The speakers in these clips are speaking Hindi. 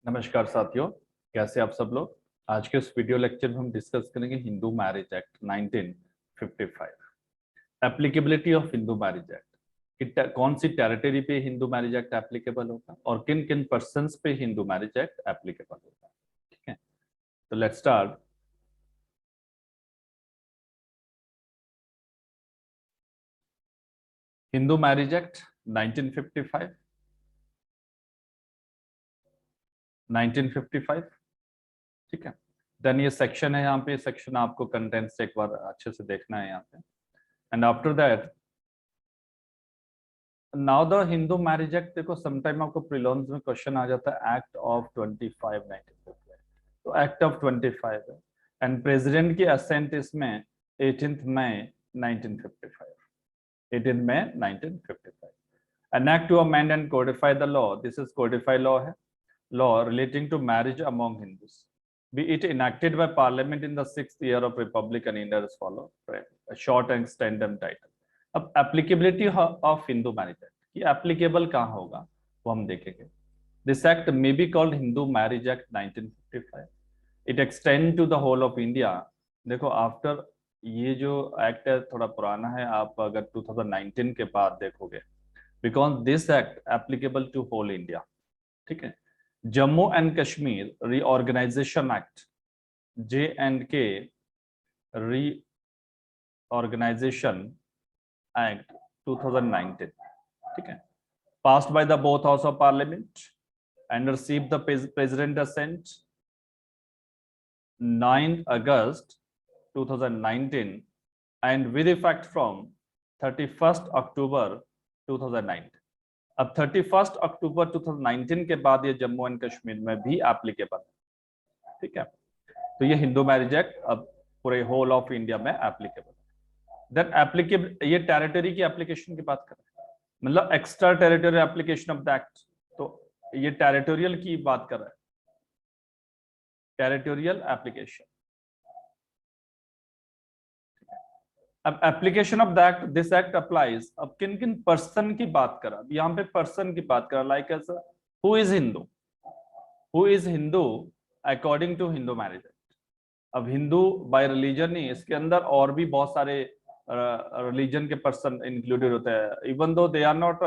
नमस्कार साथियों, कैसे आप सब लोग। आज के इस वीडियो लेक्चर में हम डिस्कस करेंगे Hindu marriage act 1955, applicability of Hindu marriage act कि कौन सी टेरिटरी पे हिंदू मैरिज एक्ट एप्लीकेबल होगा और किन किन पर्सन्स पे हिंदू मैरिज एक्ट एप्लीकेबल होगा। ठीक है, तो let's start. Hindu marriage act 1955, ठीक है। देन ये सेक्शन है, यहाँ पे सेक्शन आपको कंटेंट्स एक बार अच्छे से देखना है यहाँ पे। And after that now the Hindu marriage act, देखो समटाइम आपको प्रीलिम्स में क्वेश्चन आ जाता है एक्ट ऑफ 25/1955, तो एक्ट ऑफ 25 है एंड प्रेसिडेंट की असेंट इसमें 18 मई 1955, 18 मई 1955। An act to amend and codify the law, this is codify law है, law relating to marriage among Hindus, be it enacted by parliament in the 6th year of republic and India as follow, a short and extended title। अब applicability of Hindu marriage act कि एप्लीकेबल कहाँ होगा वो हम देखेंगे। This act may be called Hindu marriage act 1955। It extend to the whole of India. देखो आफ्टर ये जो एक्ट है थोड़ा पुराना है, आप अगर 2019 के बाद देखोगे, because this act applicable to whole India. ठीक है, Jammu and Kashmir reorganisation act, J&K reorganisation act 2019, ठीक है, passed by the both house of parliament and received the president assent 9 August 2019 and with effect from 31st October 2019। अब 31st अक्टूबर 2019 के बाद ये जम्मू एंड कश्मीर में भी एप्लीकेबल है। ठीक है, तो ये हिंदू मैरिज एक्ट अब पूरे होल ऑफ इंडिया में एप्लीकेबल है। देन एप्लीकेबल, ये टेरिटरी की एप्लीकेशन की बात कर रहे हैं, मतलब extra territorial application of the act, तो ये टेरिटोरियल की बात कर रहा है, टेरिटोरियल एप्लीकेशन। अब application of the act, this act applies, अब किन किन पर्सन की बात करा, अब यहाँ पे पर्सन की बात करा, लाइक ऐसा who is Hindu, who is Hindu according to Hindu marriage act. अब हिंदू बाय रिलीजन नहीं, इसके अंदर और भी बहुत सारे रिलीजन के पर्सन इंक्लूडेड होते हैं, even though they are not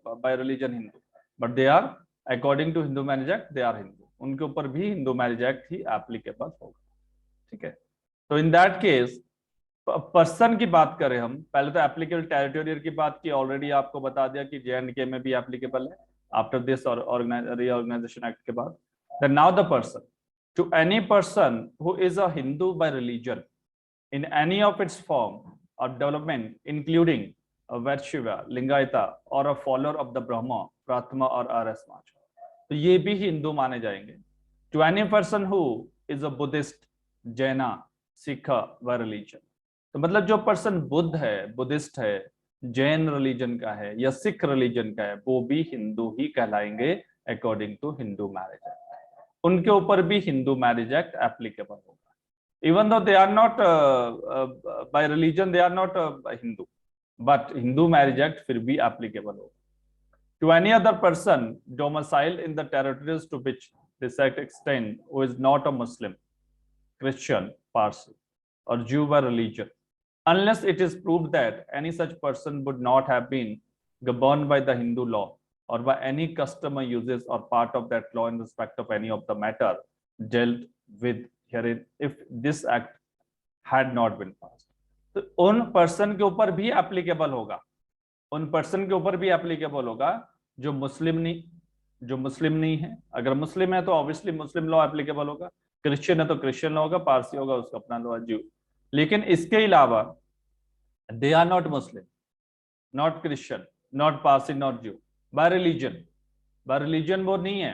by religion Hindu, but they are according to Hindu marriage act they are Hindu, उनके ऊपर भी हिंदू मैरिज एक्ट ही एप्लीकेबल होगा। ठीक है, तो इन दैट केस पर्सन की बात करें हम, पहले तो एप्लीकेबल टेरिटोरियल की बात की, ऑलरेडी आपको बता दिया कि J&K में भी एप्लीकेबल है आफ्टर दिस रीऑर्गेनाइजेशन एक्ट के बाद। Then now the person, to any person who is a Hindu by religion in any of its form or development, including a Vaishya, Lingayata or a follower of the Brahma, Prathama or RS Macha, तो ये भी हिंदू माने जाएंगे। To any person who is a Buddhist, Jaina, Sikh by religion, तो मतलब जो पर्सन बुद्ध है, बुद्धिस्ट है, जैन रिलीजन का है या सिख रिलीजन का है, वो भी हिंदू ही कहलाएंगे according to Hindu marriage act, उनके ऊपर भी हिंदू मैरिज एक्ट एप्लीकेबल होगा। Even though they are not by religion, they are not Hindu, but Hindu marriage act फिर भी एप्लीकेबल होगा। To any other person domiciled in the territories to which this act extend who is not a Muslim, Christian, Parsi or Jew by religion, unless it is proved that any such person would not have been governed by the Hindu law or by any custom or uses or part of that law in respect of any of the matter dealt with herein if this act had not been passed। तो उन पर्सन के ऊपर भी एप्लीकेबल होगा, उन पर्सन के ऊपर भी एप्लीकेबल होगा जो मुस्लिम नहीं है। अगर मुस्लिम है तो ऑब्वियसली मुस्लिम लॉ एप्लीकेबल होगा, क्रिश्चियन है तो क्रिश्चियन लॉ होगा, पारसी होगा उसका अपना लॉ, ज्यू। लेकिन इसके अलावा they are not Muslim, not Christian, not Parsi, not Jew, by religion वो नहीं है,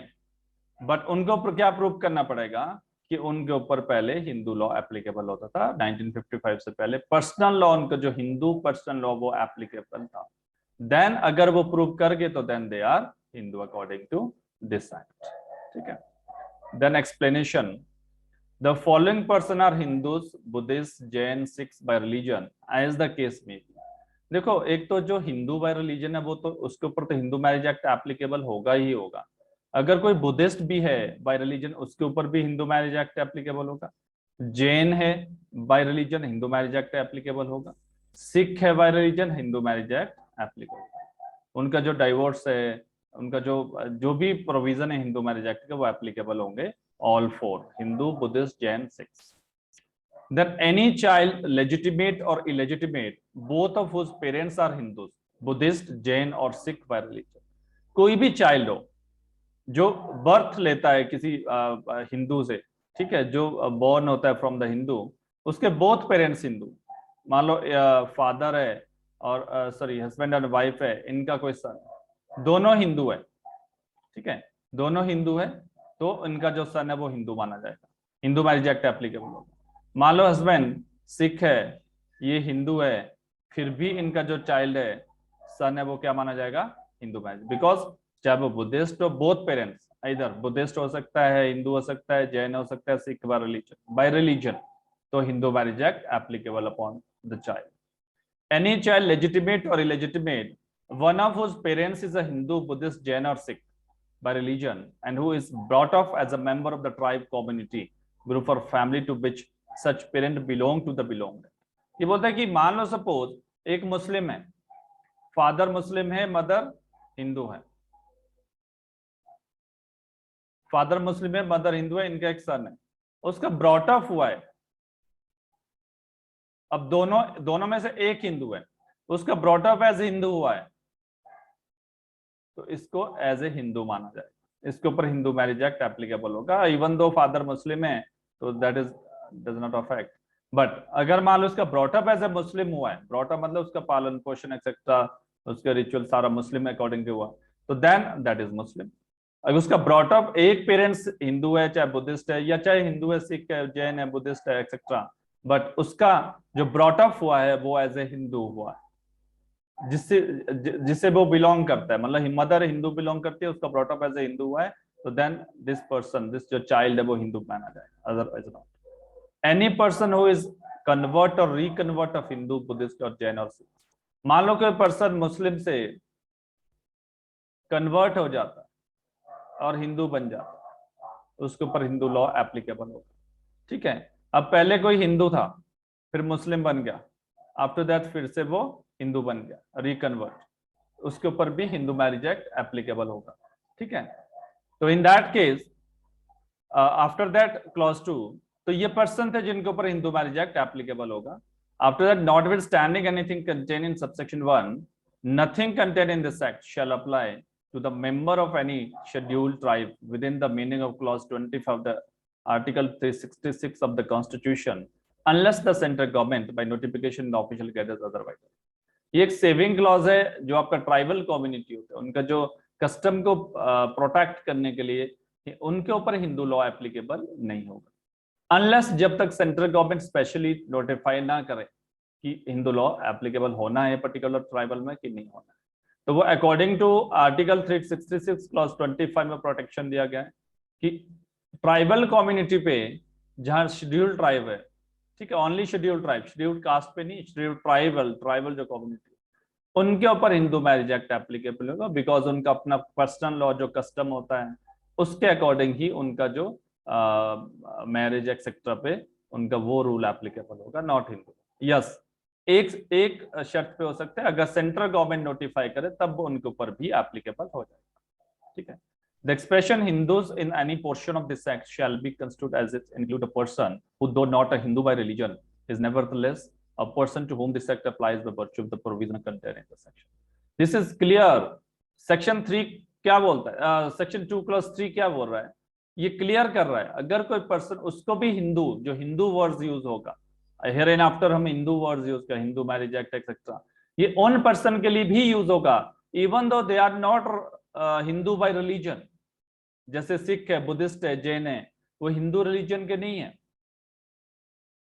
बट उनको ऊपर क्या प्रूव करना पड़ेगा कि उनके ऊपर पहले हिंदू लॉ एप्लीकेबल होता था 1955 से पहले, पर्सनल लॉ उनका जो हिंदू पर्सनल लॉ वो एप्लीकेबल था। देन अगर वो प्रूव कर गए तो then they are Hindu according to this act. ठीक है, then explanation, the following person are Hindus, Buddhists, Jain, Sikhs by religion as the case may be। देखो एक तो जो हिंदू बाय रिलीजन है वो तो उसके ऊपर तो हिंदू मैरिज एक्ट एप्लीकेबल होगा ही होगा, अगर कोई बुद्धिस्ट भी है बाय रिलीजन, उसके ऊपर भी हिंदू मैरिज एक्ट एप्लीकेबल होगा। जैन है bye religion, Hindu marriage act applicable होगा। सिख है bye religion, Hindu marriage act applicable. उनका जो डाइवोर्स है, उनका जो जो भी प्रोविजन है हिंदू मैरिज एक्ट के, वो एप्लीकेबल होंगे all four, Hindu, Buddhist, Jain, six. Then any child, legitimate or illegitimate, both of whose parents are Hindus, Buddhist, Jain और Sikh by religion, कोई भी चाइल्ड हो जो बर्थ लेता है किसी हिंदू से, ठीक है, जो बॉर्न होता है फ्रॉम द हिंदू, उसके बोथ पेरेंट्स हिंदू, मान लो फादर है और सॉरी हस्बैंड एंड वाइफ है, इनका कोई सन, दोनों हिंदू है, ठीक है, दोनों हिंदू है, तो इनका जो सन है वो हिंदू माना जाएगा, हिंदू मैरिज एक्ट एप्लीकेबल होगा। मान लो हस्बैंड सिख है, ये हिंदू है, फिर भी इनका जो चाइल्ड है, सन है, वो क्या माना जाएगा, हिंदू मैरिज, बिकॉज चाहे वो बुद्धिस्ट हो, बोथ पेरेंट्स, इधर बुद्धिस्ट हो सकता है, हिंदू हो सकता है, जैन हो सकता है, सिख बाय रिलीजन, तो Hindu marriage act applicable upon the child. Any child legitimate और illegitimate, one of whose parents is a Hindu, Buddhist, Jain or Sikh by religion and who is brought up as a member of the tribe, community, group or family to which such parent belong to the belonged। ये बोलता है कि मान लो सपोज एक मुस्लिम है, फादर मुस्लिम है, मदर हिंदू है, फादर मुस्लिम है, मदर हिंदू है, इनका एक सन है, उसका ब्रॉट अप हुआ है, अब दोनों दोनों में से एक हिंदू है, उसका ब्रॉट अप एज हिंदू हुआ है, तो इसको एज ए हिंदू माना जाएगा, इसके ऊपर हिंदू मैरिज एक्ट एप्लीकेबल होगा, इवन दो फादर मुस्लिम है, तो that is does not affect. But अगर मान लो उसका ब्रॉटअप एज ए मुस्लिम हुआ है, ब्रॉटअप मतलब उसका पालन पोषण एक्सेट्रा, उसका रिचुअल सारा मुस्लिम अकॉर्डिंग टू हुआ, तो देन दैट इज मुस्लिम। अगर उसका ब्रॉटअप एक पेरेंट्स हिंदू है, चाहे बुद्धिस्ट है, या चाहे हिंदू है, सिख है, जैन है, बुद्धिस्ट है एक्सेट्रा, बट उसका जो ब्रॉटअप हुआ है वो एज ए हिंदू हुआ है, जिससे वो बिलोंग करता है, मतलब मदर हिंदू बिलोंग करती है, उसका ब्रॉटअप एज ए हिंदू हुआ है, तो देन दिस पर्सन, दिस जो चाइल्ड है वो हिंदू माना जाएगा, otherwise not. Any person who is convert और रिकन्वर्ट ऑफ हिंदू, बुद्धिस्ट और जैन और सिख, मान लो कोई पर्सन मुस्लिम से कन्वर्ट हो जाता और हिंदू बन जाता, उसके ऊपर हिंदू लॉ एप्लीकेबल होगा, ठीक है। अब पहले कोई हिंदू था, फिर मुस्लिम बन गया, आफ्टर दैट फिर से वो हिंदू बन गया, रिकन्वर्ट, उसके ऊपर भी हिंदू मैरिज एक्ट एप्लीकेबल होगा, ठीक है। तो in that case after that clause 2, तो ये पर्सन थे जिनके ऊपर हिंदू मैरिज एक्ट एप्लीकेबल होगा। After that, notwithstanding anything contain in subsection 1, nothing contain in this act shall apply to the member of any scheduled tribe within the meaning of clause 25 of the article 366 of the constitution unless the central government by notification in the official gazettes otherwise। ये एक सेविंग क्लॉज है, जो आपका ट्राइबल कम्युनिटी होता है, उनका जो कस्टम को प्रोटेक्ट करने के लिए, उनके ऊपर हिंदू लॉ एप्लीकेबल नहीं होगा, अनलेस जब तक सेंट्रल गवर्नमेंट स्पेशली नोटिफाई ना करे कि हिंदू लॉ एप्लीकेबल होना है पर्टिकुलर ट्राइबल में कि नहीं होना है। तो वो अकॉर्डिंग टू आर्टिकल 366 क्लॉज 25 में प्रोटेक्शन दिया गया है कि ट्राइबल कम्युनिटी पे, जहां शेड्यूल्ड ट्राइब है, ठीक है, only scheduled tribe, scheduled caste पे नहीं, शेड्यूल्ड ट्राइबल जो कम्युनिटी, उनके ऊपर हिंदू मैरिज एक्ट एप्लीकेबल होगा, बिकॉज उनका अपना पर्सनल लॉ जो कस्टम होता है उसके अकॉर्डिंग ही उनका जो मैरिज एक्सेट्रा पे उनका वो रूल एप्लीकेबल होगा, नॉट हिंदू। यस, एक शर्त पे हो सकता है, अगर सेंट्रल गवर्नमेंट नोटिफाई करे तब उनके ऊपर भी एप्लीकेबल हो जाएगा, ठीक है। The expression Hindus in any portion of this act shall be constitute as it include a person who though not a Hindu by religion is nevertheless a person to whom this act applies by virtue of the provision contained in the section। this is clear। section 3 क्या बोलता है, section 2 clause 3 क्या बोल रहा है, ये क्लियर कर रहा है, अगर कोई पर्सन, उसको भी हिंदू, जो हिंदू वर्ड्स यूज होगा हियर एंड आफ्टर, हम हिंदू वर्ड्स यूज कर, हिंदू मैरिज एक्ट एक्सेट्रा, ये उन पर्सन के लिए भी यूज होगा even though they are not Hindu by religion. जैसे सिख है, बुद्धिस्ट है, जैन है, वो हिंदू रिलीजन के नहीं है,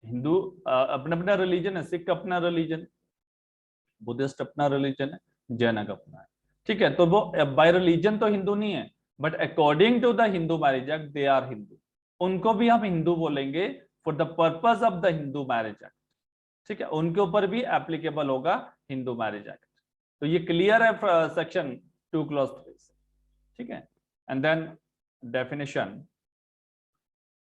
हिंदू अपना अपना रिलीजन है, सिख अपना रिलीजन, बुद्धिस्ट अपना रिलीजन है, जैन का अपना है, ठीक है। तो वो बाय रिलीजन तो हिंदू नहीं है, but according to the Hindu marriage act they are Hindu, उनको भी हम हिंदू बोलेंगे for the purpose of the Hindu marriage act, ठीक है, उनके ऊपर भी एप्लीकेबल होगा हिंदू मैरिज एक्ट। तो ये क्लियर है सेक्शन 2 क्लॉज 3, ठीक है। And then definition.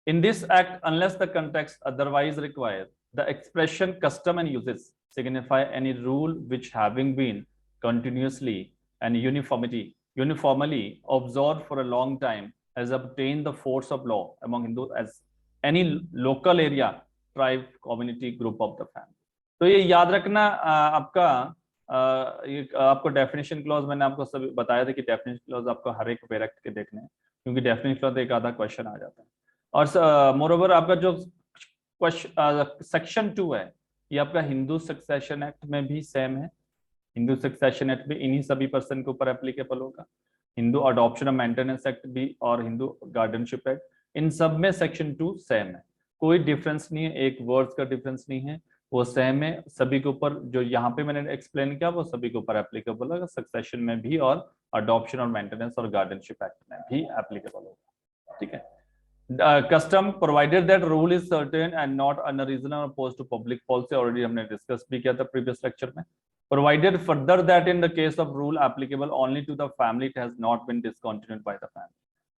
In this act, unless the context otherwise require, the expression custom and uses signify any rule which having been continuously and uniformly observed for a long time has obtained the force of law among Hindus as any local area, tribe, community, group of the family. तो ये याद रखना आपका ये आपको डेफिनेशन क्लॉज मैंने आपको सब बताया था कि डेफिनेशन क्लॉज आपको हर एक पेरेक्ट के देखने हैं क्योंकि डेफिनेशन क्लॉज एक आधा क्वेश्चन आ जाता है। और मोरओवर आपका जो सेक्शन 2 है ये आपका हिंदू सक्सेशन एक्ट में भी सेम है। हिंदू सक्सेशन एक्ट भी इन्हीं सभी पर्सन के ऊपर एप्लीकेबल होगा। Hindu adoption of maintenance act भी और हिंदू गार्डियनशिप एक्ट, इन सब में सेक्शन 2 सेम है, कोई डिफरेंस नहीं है, एक वर्ड्स का डिफरेंस नहीं है, वो सेम है सभी के ऊपर। जो यहाँ पे मैंने एक्सप्लेन किया वो सभी के ऊपर एप्लीकेबल होगा, सक्सेशन में भी और अडॉप्शन और मेंटेनेंस और गार्डियनशिप एक्ट में भी एप्लीकेबल होगा। ठीक है। Custom provided that rule is certain and not unreasonable opposed to public policy, already हमने डिस्कस भी किया था प्रीवियस लेक्चर में। Provided further that in the case of rule applicable only to the family, it has not been discontinued by the family।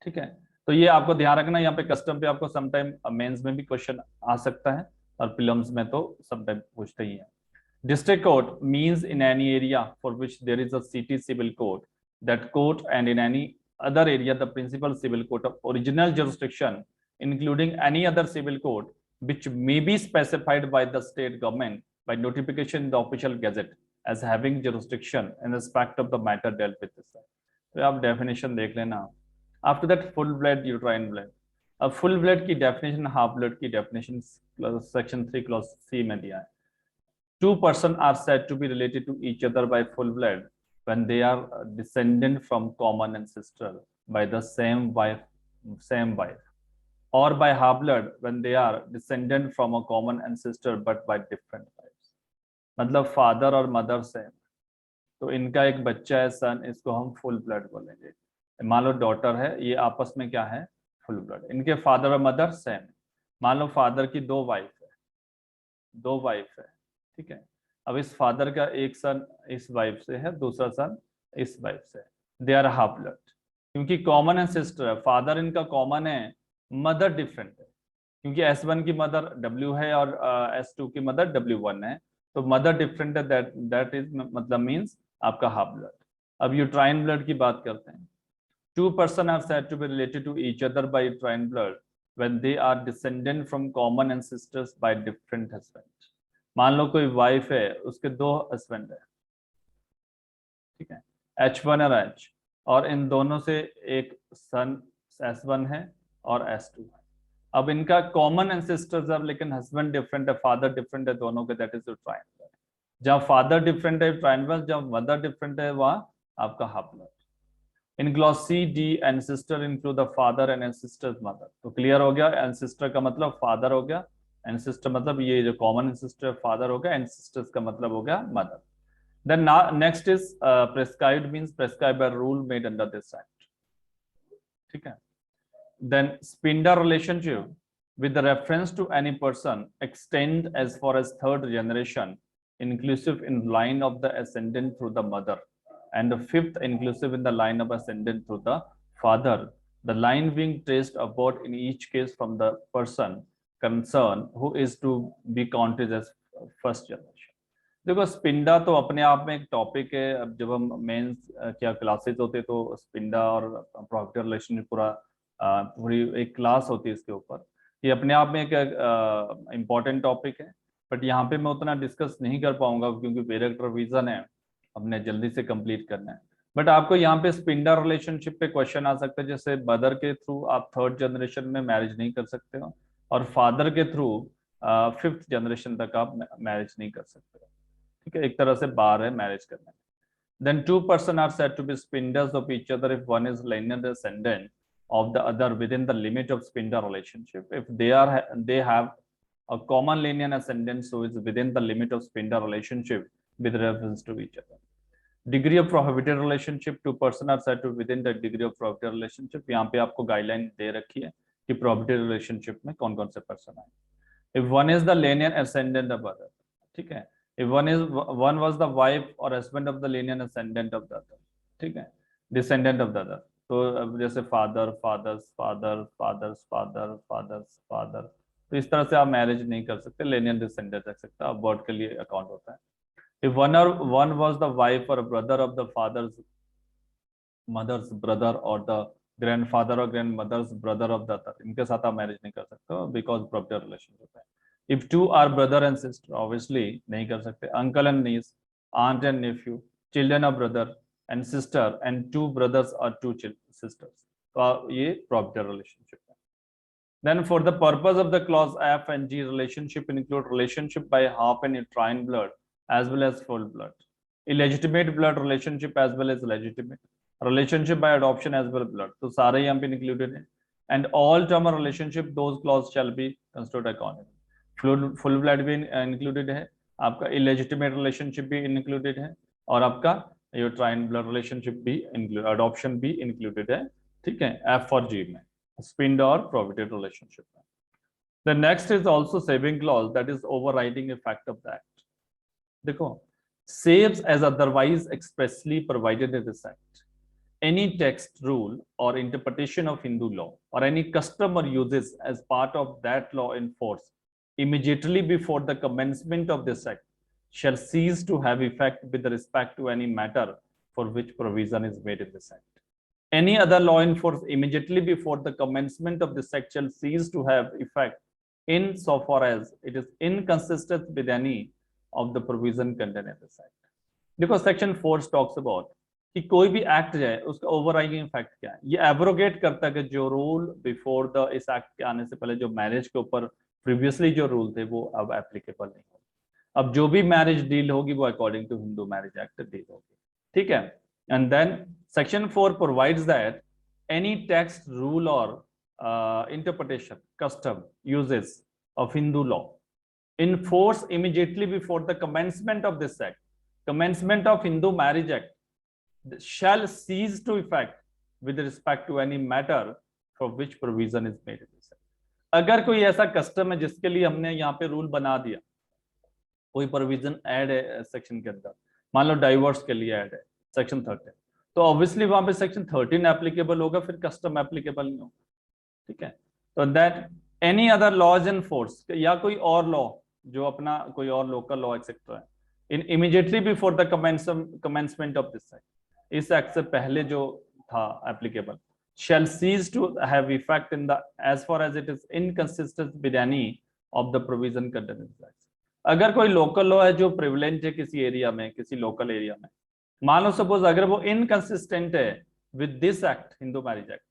ठीक है, तो ये आपको ध्यान रखना, यहाँ पे कस्टम पे आपको समटाइम मेंस में भी क्वेश्चन आ सकता है और प्रीलिम्स में तो समटाइम पूछते ही है। District court means in any area for which there is a city civil court, that court and in any other area the principal civil court of original jurisdiction, including any other civil court which may be specified by the state government by notification in the official gazette as having jurisdiction in respect of the matter dealt with this। तो आप definition देख लेना। After that full blood uterine blood, अब full blood की definition, half blood की definition section 3 clause C में दिया है। Two persons are said to be related to each other by full blood when they are descendant from common ancestor by the same wife, or by half blood when they are descendant from a common ancestor but by different wives। मतलब फादर और मदर सेम, तो इनका एक बच्चा है सन, इसको हम फुल ब्लड बोलेंगे। मान लो डॉटर है, ये आपस में क्या है, फुल ब्लड। इनके फादर और मदर सेम। मान लो फादर की दो वाइफ है, ठीक है। अब इस फादर का एक सन इस वाइफ से है, दूसरा सन इस वाइफ से, दे आर हाफ ब्लड, क्योंकि कॉमन एंसेस्टर है। फादर इनका कॉमन है, मदर डिफरेंट है, क्योंकि S1 की मदर W है और S2 की मदर W1 है, तो मदर डिफरेंट है, दैट इज मतलब मींस आपका हाफ ब्लड। अब यूट्राइन ब्लड की बात करते हैं। Two persons are said to be related to each other by uterine blood when they are descendant from common ancestors by different husbands। मान लो कोई वाइफ है, उसके दो हस्बैंड है, ठीक है, H1 और H, और इन दोनों से एक सन S1 है और S2 है। अब इनका कॉमन एंसेस्टर्स है, लेकिन हस्बैंड डिफरेंट है, फादर डिफरेंट है दोनों के, दैट इज यूट्राइन ब्लड। जहाँ फादर डिफरेंट है यूट्राइन ब्लड, जहाँ मदर डिफरेंट है वहाँ आपका half blood. In clause C, D ancestor include the father and ancestors mother. तो क्लियर हो गया, एंसेस्टर का मतलब फादर हो गया, एंसेस्टर मतलब ये जो कॉमन एंसेस्टर फादर हो गया, एंसेस्टर्स का मतलब हो गया mother. Then next is prescribed means prescribed by rule made under this act। ठीक है। Then spinda relationship with the reference to any person extend as far as third generation, inclusive in line of the ascendant through the mother, and the fifth inclusive in the line of ascendant through the father, the line being traced upward in each case from the person concerned who is to be counted as first generation। देखो स्पिंडा तो अपने आप में एक टॉपिक है। अब जब हम मेंस क्या क्लासेस होते तो स्पिंडा और प्रोविडेंट रिलेशन पूरी एक क्लास होती है इसके ऊपर। ये अपने आप में एक इम्पॉर्टेंट टॉपिक है, बट यहाँ पे मैं उतना डिस्कस नहीं कर पाऊंगा क्योंकि पेरेक्ट रिवीजन है, हमने जल्दी से कंप्लीट करना है। बट आपको यहाँ पे स्पिंडा रिलेशनशिप पे क्वेश्चन आ सकता है, जैसे मदर के थ्रू आप थर्ड जनरेशन में मैरिज नहीं कर सकते हो और फादर के थ्रू फिफ्थ जनरेशन तक आप मैरिज नहीं कर सकते हो। ठीक है, एक तरह से बार है मैरिज करने। Then two persons are said to be spinders of each other if one is linear descendant of the other within the limit of spinda relationship. If they have a common linear ascendant, so is within the limit of spinda relationship with reference to each other. Degree of prohibited relationship, two persons are said to within the degree of prohibited relationship। यहाँ पे आपको गाइडलाइन दे रखी है कि prohibited relationship में कौन कौन से पर्सन आए। If one is the linear ascendant of other, ठीक है, if one was the wife or husband of the linear ascendant of the other, ठीक है, descendant of the other, तो अब जैसे father, fathers, father, fathers, father, fathers, father, तो इस तरह से आप मैरिज नहीं कर सकते, लेनियल डिसेंडेंट रख सकते, अब वर्ड के लिए अकाउंट होता है। If one was the wife or brother of the father's mother's brother or the grandfather or grand mother's brother of the other, इनके साथ आप मैरिज नहीं कर सकते बिकॉज प्रॉपर्टी रिलेशनशिप है। If two are brother and sister, obviously नहीं कर सकते। Uncle and niece, aunt and nephew, children of brother and sister and two brothers or two sisters, तो ये प्रॉपर्टी रिलेशनशिप है। Then for the purpose of the clause F and G, relationship include relationship by half and uterine blood as well as full blood, illegitimate blood relationship as well as legitimate, relationship by adoption as well as blood, तो सारे यहाँ पे included हैं। And all term relationship those clause shall be considered accordingly। full blood भी included है, आपका illegitimate relationship भी included है, और आपका uterine blood relationship भी included, adoption भी included है, ठीक है, F और G में spin or property relationship। The next is also saving clause, that is overriding effect of the act। देखो, saves as otherwise expressly provided in this act any text, rule or interpretation of Hindu law or any custom or uses as part of that law in force immediately before the commencement of this act shall cease to have effect with respect to any matter for which provision is made in this act। Any other law in force immediately before the commencement of this act shall cease to have effect in so far as it is inconsistent with any of the provision contained in this act। देखो सेक्शन 4 talks about कि कोई भी एक्ट है उसका ओवरराइडिंग इफेक्ट क्या है, ये एब्रोगेट करता है कि जो रूल बिफोर द इस एक्ट के आने से पहले जो मैरिज के ऊपर प्रीवियसली जो रूल थे वो अब एप्लीकेबल नहीं होगा। अब जो भी मैरिज डील होगी वो according to Hindu marriage act deal होगी, ठीक है। And then section 4 provides that any text, rule or interpretation, custom, uses of Hindu law in force immediately before the commencement of this act, commencement of Hindu marriage act, shall cease to effect with respect to any matter for which provision is made in this act। अगर कोई ऐसा कस्टम है जिसके लिए हमने यहाँ पे रूल बना दिया, कोई प्रोविजन ऐड है सेक्शन के अंदर, मान लो डाइवोर्स के लिए ऐड है सेक्शन 13, तो ऑब्वियसली वहां पे सेक्शन 13 एप्लीकेबल होगा, फिर कस्टम एप्लीकेबल नहीं होगा, ठीक है। तो that any other laws in force, या कोई और लॉ जो अपना कोई और लोकल लॉ एक्सेट्रा है, in immediately before the commencement of this act, इस एक्ट से पहले जो था applicable, shall cease to have effect in the as far as it is inconsistent with any of the provision contained in this act। अगर कोई लोकल लॉ है जो प्रिविलेंट है किसी एरिया में, किसी लोकल एरिया में, मान लो सपोज अगर वो इनकंसिस्टेंट है with this act, Hindu marriage act,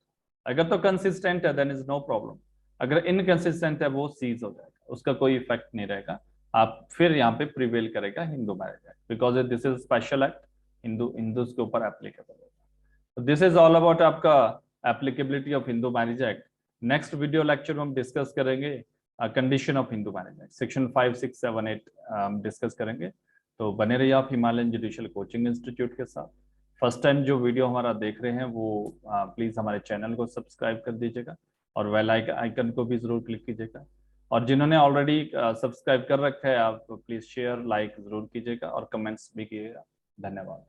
अगर तो कंसिस्टेंट है देन इज नो प्रॉब्लम, अगर इनकंसिस्टेंट है वो सीज हो जाएगा, उसका कोई इफेक्ट नहीं रहेगा, आप फिर यहाँ पे प्रिवेल करेगा Hindu marriage act, because this is special act, Hindus के ऊपर एप्लीकेबल होगा। दिस इज ऑल अबाउट आपका applicability of Hindu marriage act. Next video lecture में हम डिस्कस करेंगे condition of Hindu marriage act, section 5, 6, 7, 8 discuss करेंगे। तो बने रहिए आप हिमालयन जुडिशियल कोचिंग इंस्टीट्यूट के साथ। फर्स्ट टाइम जो वीडियो हमारा देख रहे हैं वो प्लीज हमारे चैनल को सब्सक्राइब कर दीजिएगा और बेल आइकन को भी जरूर क्लिक कीजिएगा, और जिन्होंने ऑलरेडी सब्सक्राइब कर रखा है आप प्लीज शेयर लाइक जरूर कीजिएगा और कमेंट्स भी कीजिएगा। धन्यवाद।